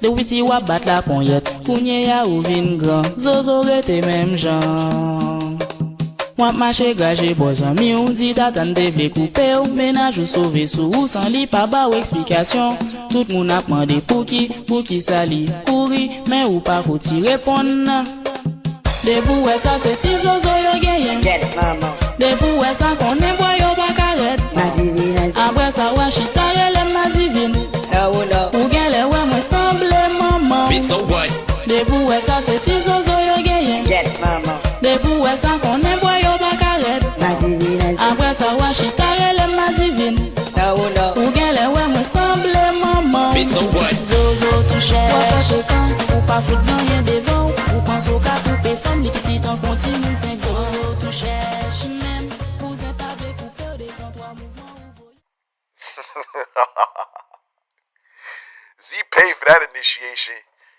De witi wap bat la ponyet, kounye ya ou vin gran, zozo rete même jan. Wap mache gaje bozan mi ou di tatan devle koupe ou, menaj ou sauve sou ou san li pa ba ou eksplikasyon. Tout moun ap mande pou ki sa li kouri, men ou pa foti repon nan. De pou wè sa se ti zozo yo genyen, de pou wè sa konen boy yo pa karet. Apre sa wè chita relem na divin, ou gen le wè mwen semble maman. De pou wè sa se ti zozo yo genyen, de pou wè sa konen boy yo pa karet. Apre sa wè chita relem na divin, ou gen le wè mwen semble maman. Zozo tou chèche kan, ou pa fout nan yen devan, ou pans ou ka coupe femme, li petit en continue sen zozo tou chèche même, ou zè pa ve coupe ou détend trois mouvements ou voy. Z paid for that initiation.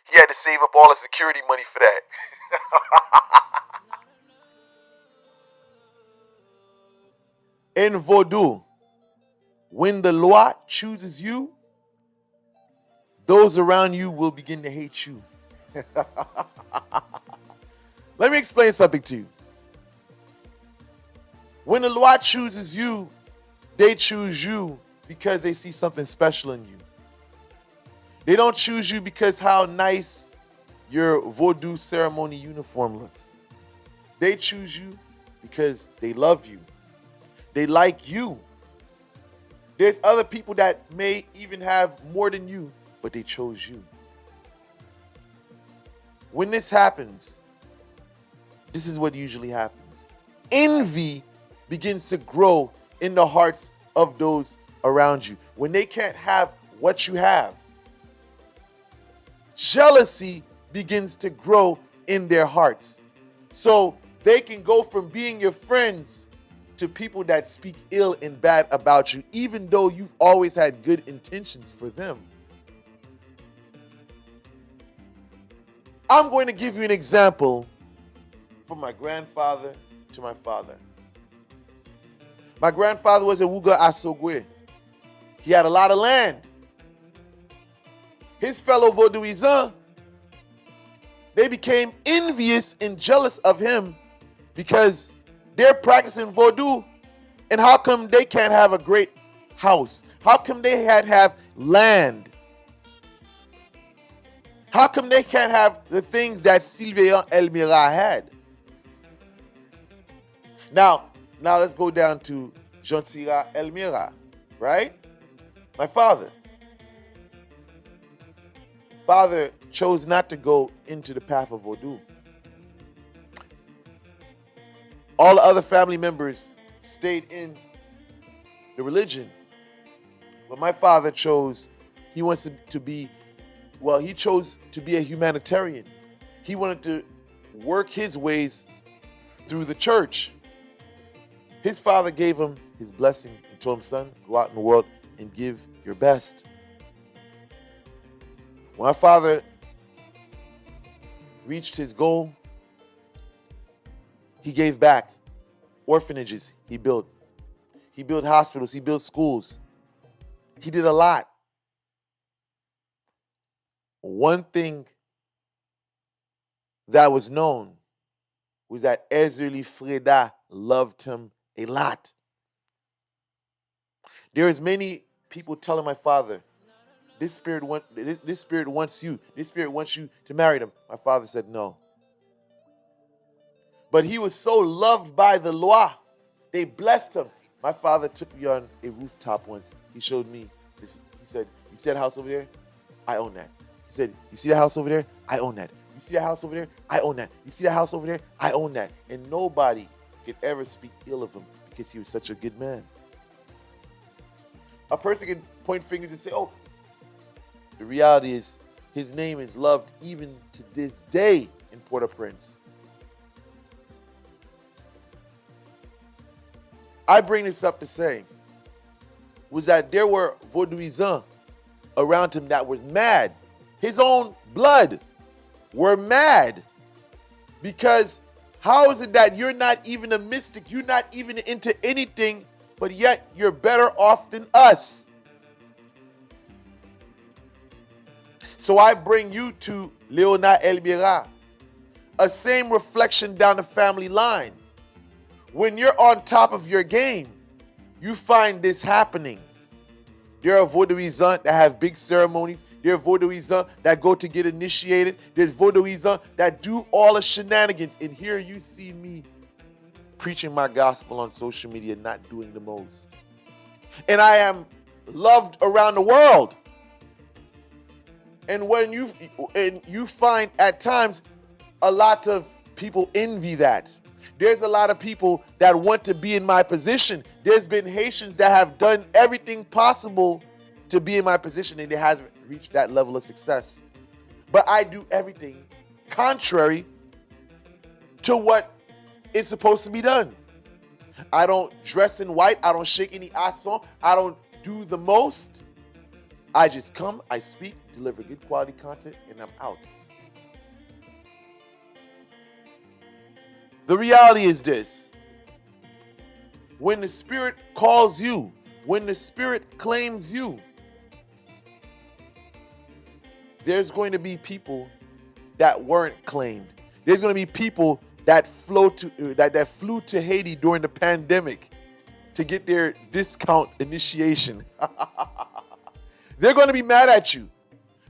He had to save up all his security money for that. In Vodou, when the loi chooses you, those around you will begin to hate you. Let me explain something to you. When the loi chooses you, they choose you because they see something special in you. They don't choose you because how nice your Vodou ceremony uniform looks. They choose you because they love you. They like you. There's other people that may even have more than you, but they chose you. When this happens, this is what usually happens. Envy begins to grow in the hearts of those around you. When they can't have what you have, jealousy begins to grow in their hearts. So they can go from being your friends to people that speak ill and bad about you, even though you've always had good intentions for them. I'm going to give you an example from my grandfather to my father. My grandfather was a Wuga Asogwe. He had a lot of land. His fellow Vodouisant, they became envious and jealous of him because they're practicing Vodou, and how come they can't have a great house? How come they have land? How come they can't have the things that LeonardElmera had? Now let's go down to LeonardElmera, right? My father. Father chose not to go into the path of Vodou. All the other family members stayed in the religion. But my father chose, he chose to be a humanitarian. He wanted to work his ways through the church. His father gave him his blessing and told him, son, go out in the world and give your best. When my father reached his goal, he gave back. Orphanages he built. He built hospitals. He built schools. He did a lot. One thing that was known was that Ezeli Freda loved him a lot. There's many people telling my father, this spirit wants you. This spirit wants you to marry them. My father said no. But he was so loved by the Loa. They blessed him. My father took me on a rooftop once. He showed me this. He said, you see that house over there? I own that. He said, you see that house over there? I own that. You see that house over there? I own that. You see that house over there? I own that. And nobody could ever speak ill of him because he was such a good man. A person can point fingers and say, oh, the reality is his name is loved even to this day in Port-au-Prince. I bring this up to say was that there were Vodouisant around him that was mad. His own blood were mad because How is it that you're not even a mystic? You're not even into anything, but yet you're better off than us. So I bring you to LeonardElmera, a same reflection down the family line. When you're on top of your game, you find this happening. There are Vodouisant that have big ceremonies. There are Vodouisant that go to get initiated. There's Vodouisant that do all the shenanigans. And here you see me preaching my gospel on social media, not doing the most. And I am loved around the world. And when you find at times a lot of people envy that. There's a lot of people that want to be in my position. There's been Haitians that have done everything possible to be in my position and they hasn't reached that level of success. But I do everything contrary to what is supposed to be done. I don't dress in white. I don't shake any asson. I don't do the most. I just come, I speak, deliver good quality content, and I'm out. The reality is this. When the Spirit calls you, when the Spirit claims you, there's going to be people that weren't claimed. There's going to be people that flew to Haiti during the pandemic to get their discount initiation. They're going to be mad at you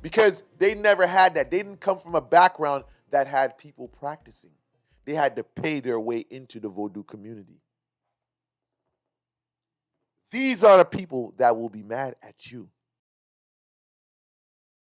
because they never had that. They didn't come from a background that had people practicing. They had to pay their way into the Vodou community. These are the people that will be mad at you.